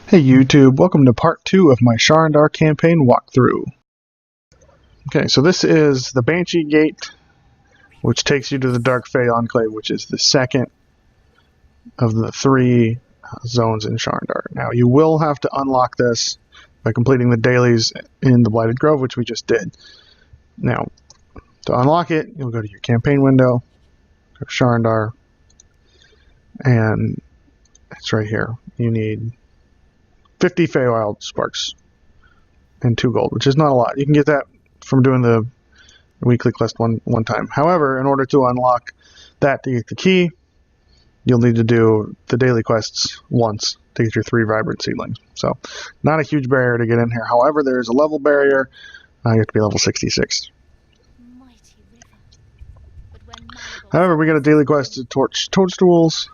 Hey YouTube, welcome to part 2 of my Sharandar campaign walkthrough. Okay, so this is the Banshee Gate, which takes you to the Dark Fae Enclave, which is the second of the 3 zones in Sharandar. Now, you will have to unlock this by completing the dailies in the Blighted Grove, which we just did. Now, to unlock it, you'll go to your campaign window, go to Sharandar, and it's right here. You need 50 Feywild Sparks and 2 gold, which is not a lot. You can get that from doing the weekly quest one time. However, in order to unlock that to get the key, you'll need to do the daily quests once to get your 3 vibrant seedlings. So, not a huge barrier to get in here. However, there is a level barrier. You have to be level 66. However, we got a daily quest to torch toadstools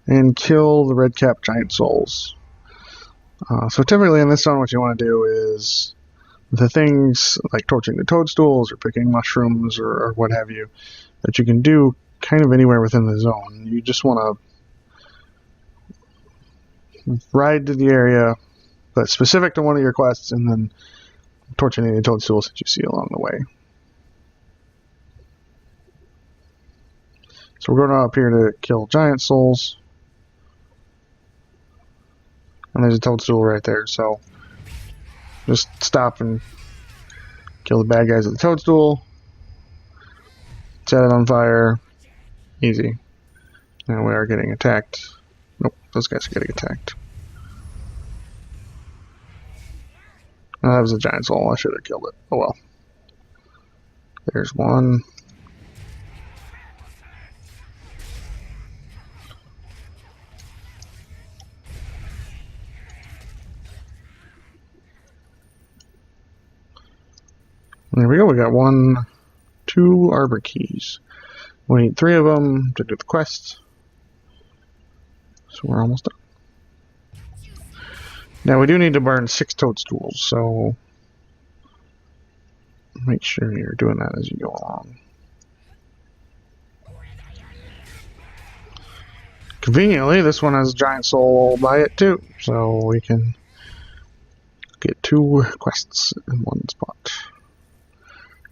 and kill the red-capped giant souls. So typically in this zone, what you want to do is the things like torching the toadstools or picking mushrooms or what have you that you can do kind of anywhere within the zone. You just want to ride to the area that's specific to one of your quests and then torch any of the toadstools that you see along the way. So we're going up here to kill giant souls. And there's a toadstool right there, so just stop and kill the bad guys at the toadstool. Set it on fire. Easy. Now we are getting attacked. Nope, those guys are getting attacked. Oh, that was a giant soul. I should have killed it. Oh well. There's one. There we go, we got 2 arbor keys. We need 3 of them to do the quest. So we're almost done. Now we do need to burn 6 toadstools, so make sure you're doing that as you go along. Conveniently, this one has a giant soul by it too, so we can get 2 quests in one spot.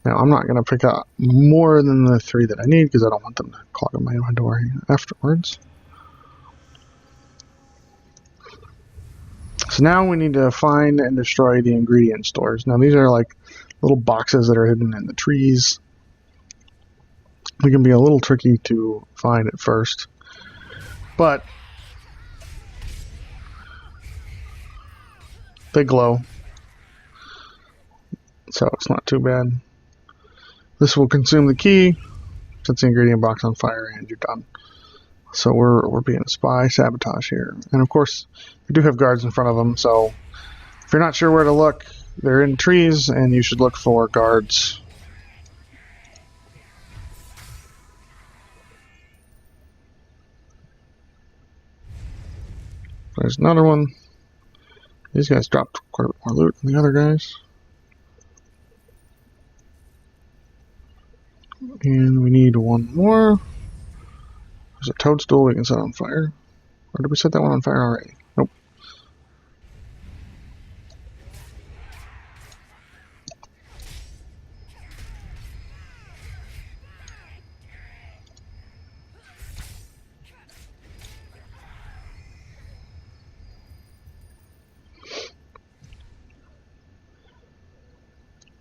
Now, I'm not going to pick up more than the 3 that I need because I don't want them to clog up my inventory afterwards. So now we need to find and destroy the ingredient stores. Now, these are like little boxes that are hidden in the trees. They can be a little tricky to find at first, but they glow, so it's not too bad. This will consume the key, sets the ingredient box on fire, and you're done. So we're being a spy sabotage here. And of course, we do have guards in front of them, so if you're not sure where to look, they're in trees, and you should look for guards. There's another one. These guys dropped quite a bit more loot than the other guys. And we need 1 more. There's a toadstool we can set on fire. Or did we set that one on fire already? Nope.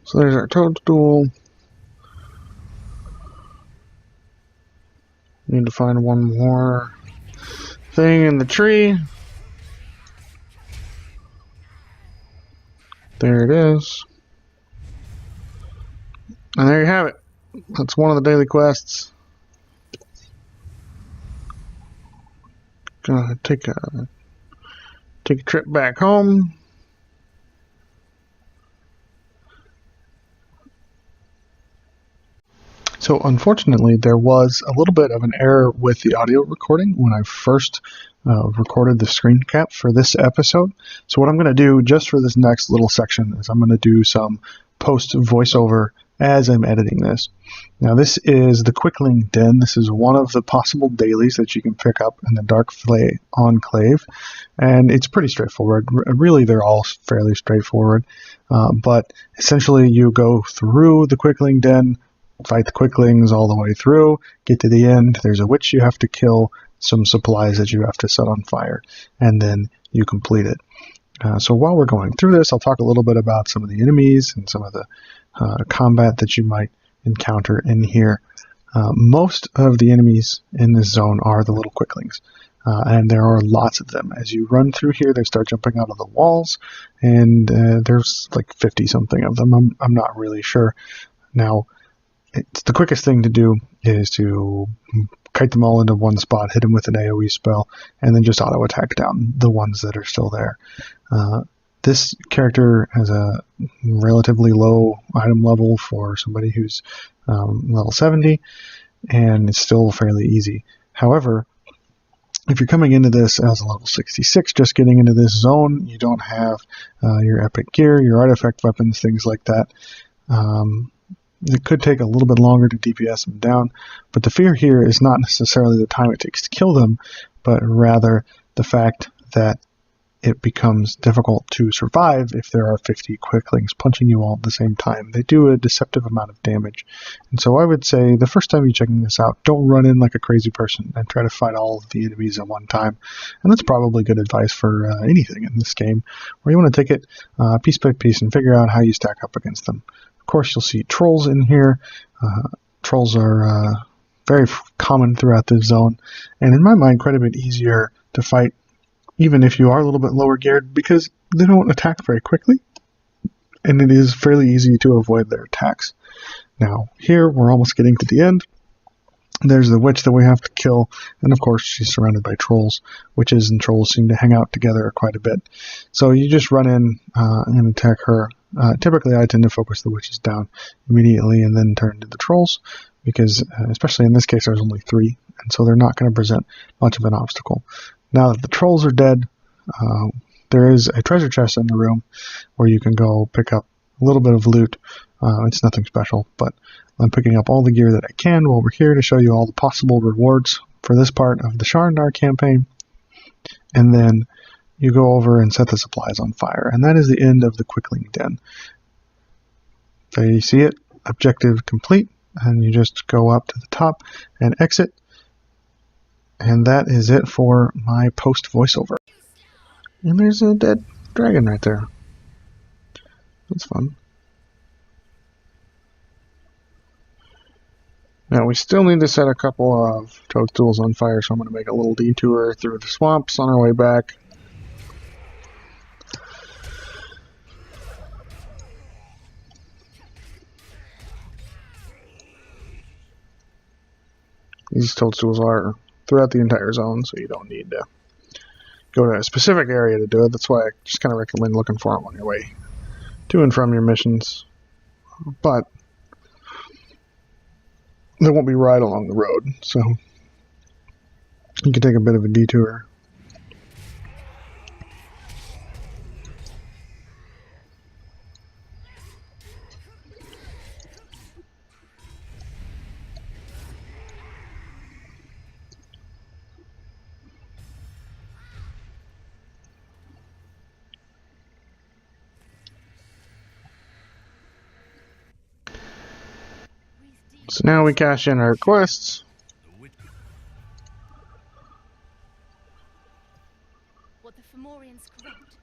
So there's our toadstool. Need to find 1 more thing in the tree. There it is. And there you have it. That's one of the daily quests. Gonna take a trip back home. So unfortunately, there was a little bit of an error with the audio recording when I first recorded the screen cap for this episode. So what I'm going to do just for this next little section is I'm going to do some post voiceover as I'm editing this. Now this is the Quickling Den. This is one of the possible dailies that you can pick up in the Darkflay Enclave, and it's pretty straightforward. Really, they're all fairly straightforward, but essentially you go through the Quickling Den, fight the Quicklings all the way through, get to the end, there's a witch you have to kill, some supplies that you have to set on fire, and then you complete it. So while we're going through this, I'll talk a little bit about some of the enemies and some of the combat that you might encounter in here. Most of the enemies in this zone are the little Quicklings, and there are lots of them. As you run through here, they start jumping out of the walls, and there's like 50 something of them. I'm not really sure. Now, the quickest thing to do is to kite them all into one spot, hit them with an AoE spell, and then just auto attack down the ones that are still there. This character has a relatively low item level for somebody who's level 70, and it's still fairly easy. However, if you're coming into this as a level 66, just getting into this zone, you don't have your epic gear, your artifact weapons, things like that. It could take a little bit longer to DPS them down, but the fear here is not necessarily the time it takes to kill them, but rather the fact that it becomes difficult to survive if there are 50 Quicklings punching you all at the same time. They do a deceptive amount of damage. And so I would say the first time you're checking this out, don't run in like a crazy person and try to fight all of the enemies at one time. And that's probably good advice for anything in this game, where you want to take it piece by piece and figure out how you stack up against them. Of course, you'll see trolls in here. Trolls are very common throughout this zone, and in my mind quite a bit easier to fight even if you are a little bit lower geared, because they don't attack very quickly, and it is fairly easy to avoid their attacks. Now, here we're almost getting to the end. There's the witch that we have to kill, and of course she's surrounded by trolls. Witches and trolls seem to hang out together quite a bit. So you just run in and attack her. Typically I tend to focus the witches down immediately and then turn to the trolls, because especially in this case there's only 3, and so they're not going to present much of an obstacle. Now that the trolls are dead, there is a treasure chest in the room where you can go pick up a little bit of loot. It's nothing special, but I'm picking up all the gear that I can while we're here to show you all the possible rewards for this part of the Sharandar campaign. And then you go over and set the supplies on fire, and that is the end of the Quickling Den. There you see it, objective complete, and you just go up to the top and exit. And that is it for my post voiceover. And there's a dead dragon right there. That's fun. Now we still need to set a couple of toadstools on fire, so I'm going to make a little detour through the swamps on our way back. These toadstools are throughout the entire zone, so you don't need to go to a specific area to do it. That's why I just kind of recommend looking for them on your way to and from your missions. But they won't be right along the road, so you can take a bit of a detour. So now we cash in our quests. What the Fomorians correct.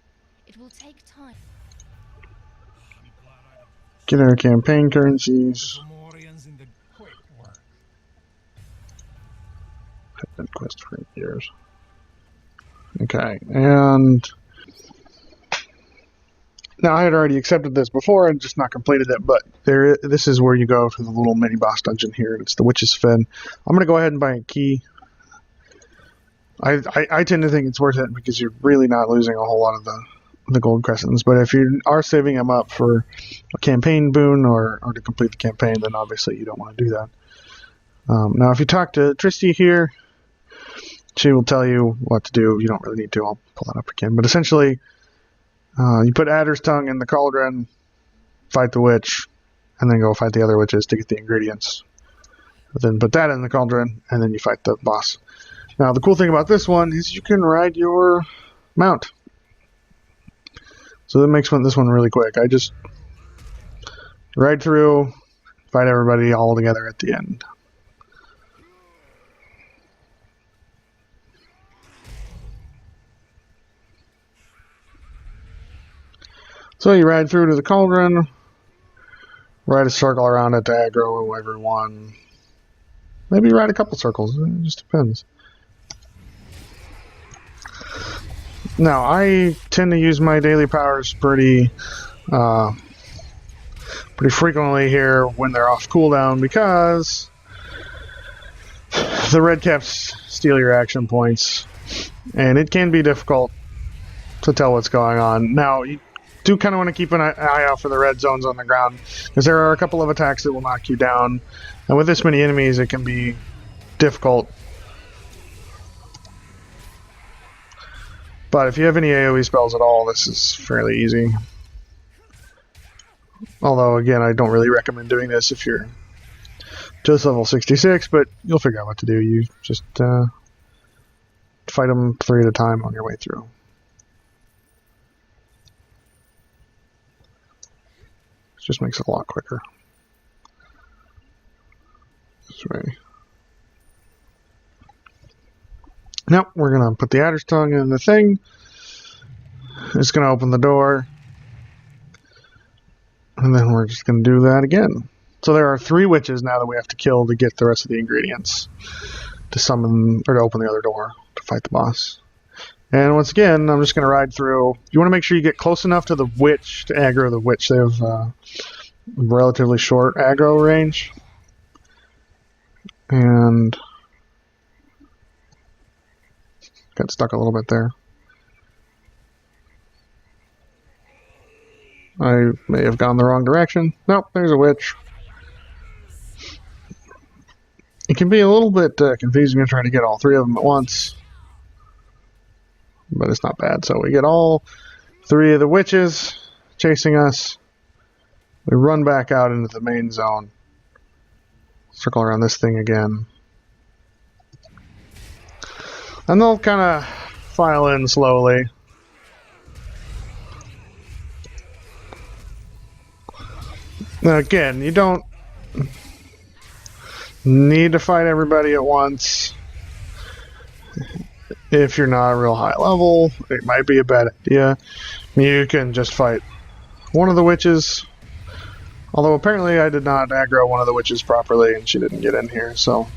It will take time. Get our campaign currencies. I've been quest for years. Okay, and now I had already accepted this before and just not completed it, but this is where you go to the little mini boss dungeon here. It's the Witch's Fen. I'm going to go ahead and buy a key. I tend to think it's worth it because you're really not losing a whole lot of the gold crescents, but if you are saving them up for a campaign boon or to complete the campaign, then obviously you don't want to do that. Now if you talk to Tristy here, she will tell you what to do. You don't really need to. I'll pull that up again, but essentially you put Adder's Tongue in the cauldron, fight the witch, and then go fight the other witches to get the ingredients. Then put that in the cauldron, and then you fight the boss. Now, the cool thing about this one is you can ride your mount. So that makes this one really quick. I just ride through, fight everybody all together at the end. So you ride through to the cauldron, ride a circle around it to aggro everyone. Maybe ride a couple circles, it just depends. Now, I tend to use my daily powers pretty frequently here when they're off cooldown because the red caps steal your action points, and it can be difficult to tell what's going on. Now, you do kind of want to keep an eye out for the red zones on the ground, because there are a couple of attacks that will knock you down, and with this many enemies it can be difficult. But if you have any AoE spells at all, this is fairly easy. Although, again, I don't really recommend doing this if you're just level 66, but you'll figure out what to do. You just fight them 3 at a time on your way through. It just makes it a lot quicker. This way. Now, we're going to put the adder's tongue in the thing. It's going to open the door. And then we're just going to do that again. So there are 3 witches now that we have to kill to get the rest of the ingredients to summon, or to open the other door to fight the boss. And once again, I'm just going to ride through. You want to make sure you get close enough to the witch to aggro the witch. They have relatively short aggro range. And got stuck a little bit there. I may have gone the wrong direction. Nope, there's a witch. It can be a little bit confusing to try to get all 3 of them at once, but it's not bad. So we get all 3 of the witches chasing us. We run back out into the main zone. Circle around this thing again. And they'll kind of file in slowly. Now again, you don't need to fight everybody at once. If you're not a real high level, it might be a bad idea. You can just fight one of the witches. Although apparently I did not aggro one of the witches properly and she didn't get in here, so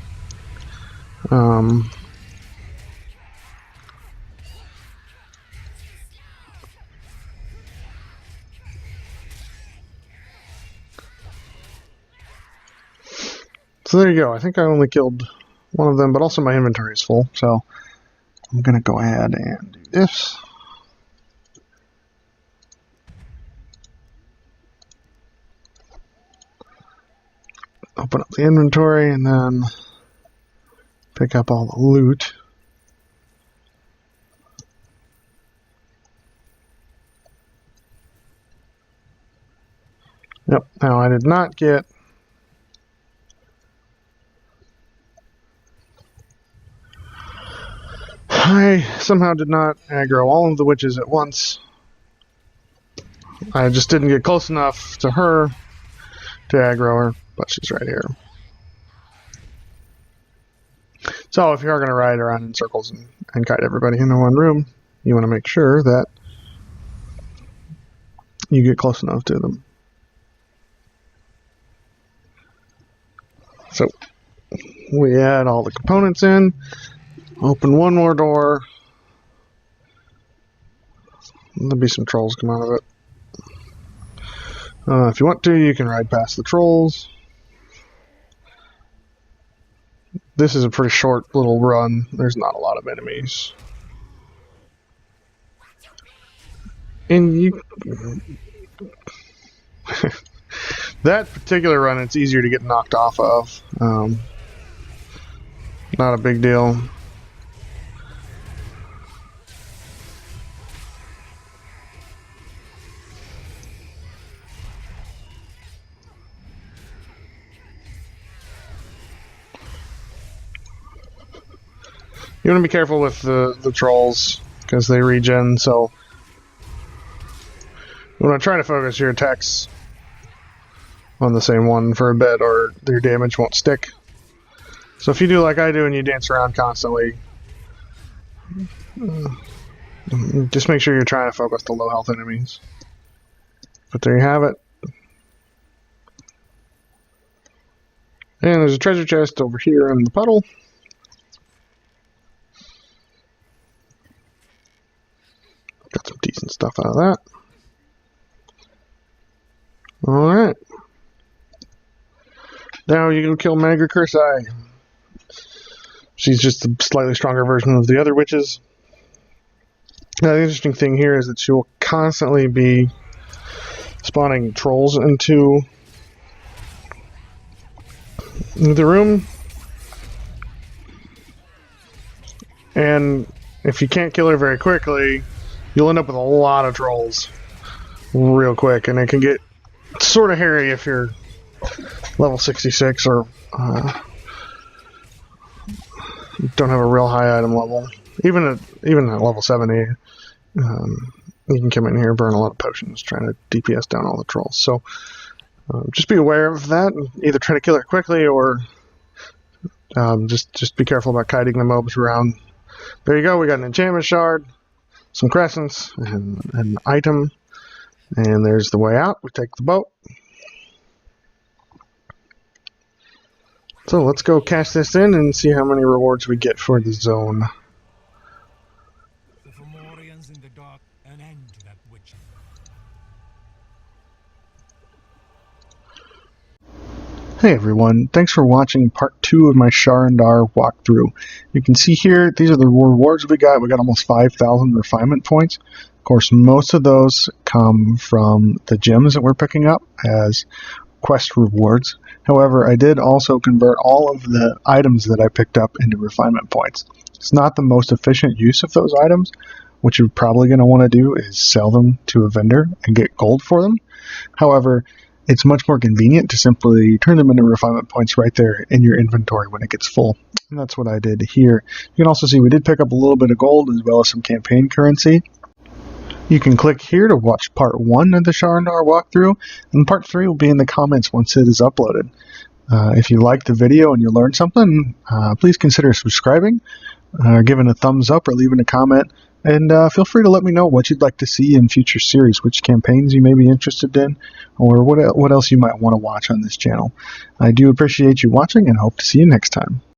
so there you go. I think I only killed one of them, but also my inventory is full, so I'm going to go ahead and do this. Open up the inventory and then pick up all the loot. Yep, now I did not get I somehow did not aggro all of the witches at once. I just didn't get close enough to her to aggro her, but she's right here. So if you are going to ride around in circles and kite everybody into one room, you want to make sure that you get close enough to them. So we add all the components in. Open one more door. There'll be some trolls come out of it. If you want to, you can ride past the trolls. This is a pretty short little run. There's not a lot of enemies. And you... that particular run, it's easier to get knocked off of. Not a big deal. You want to be careful with the trolls because they regen, so you want to try to focus your attacks on the same one for a bit or your damage won't stick. So if you do like I do and you dance around constantly, just make sure you're trying to focus the low health enemies. But there you have it. And there's a treasure chest over here in the puddle. Got some decent stuff out of that. Alright. Now you can kill Magra Cursai. She's just a slightly stronger version of the other witches. Now the interesting thing here is that she will constantly be spawning trolls into the room. And if you can't kill her very quickly, you'll end up with a lot of trolls real quick, and it can get sort of hairy if you're level 66 or don't have a real high item level. Even at level 70, you can come in here and burn a lot of potions trying to DPS down all the trolls. So just be aware of that, and either try to kill her quickly or just be careful about kiting the mobs around. There you go, we got an enchantment shard, some crescents, and an item. And there's the way out. We take the boat. So let's go cash this in and see how many rewards we get for the zone. The Fomorians in the dark, an end to that witch. Hey everyone, thanks for watching part 2 of my Sharandar walkthrough. You can see here, these are the rewards we got. We got almost 5,000 refinement points. Of course, most of those come from the gems that we're picking up as quest rewards. However, I did also convert all of the items that I picked up into refinement points. It's not the most efficient use of those items. What you're probably going to want to do is sell them to a vendor and get gold for them. However, it's much more convenient to simply turn them into refinement points right there in your inventory when it gets full. And that's what I did here. You can also see we did pick up a little bit of gold as well as some campaign currency. You can click here to watch part 1 of the Sharandar walkthrough, and part 3 will be in the comments once it is uploaded. If you liked the video and you learned something, please consider subscribing, giving a thumbs up, or leaving a comment. And feel free to let me know what you'd like to see in future series, which campaigns you may be interested in, or what else you might want to watch on this channel. I do appreciate you watching and hope to see you next time.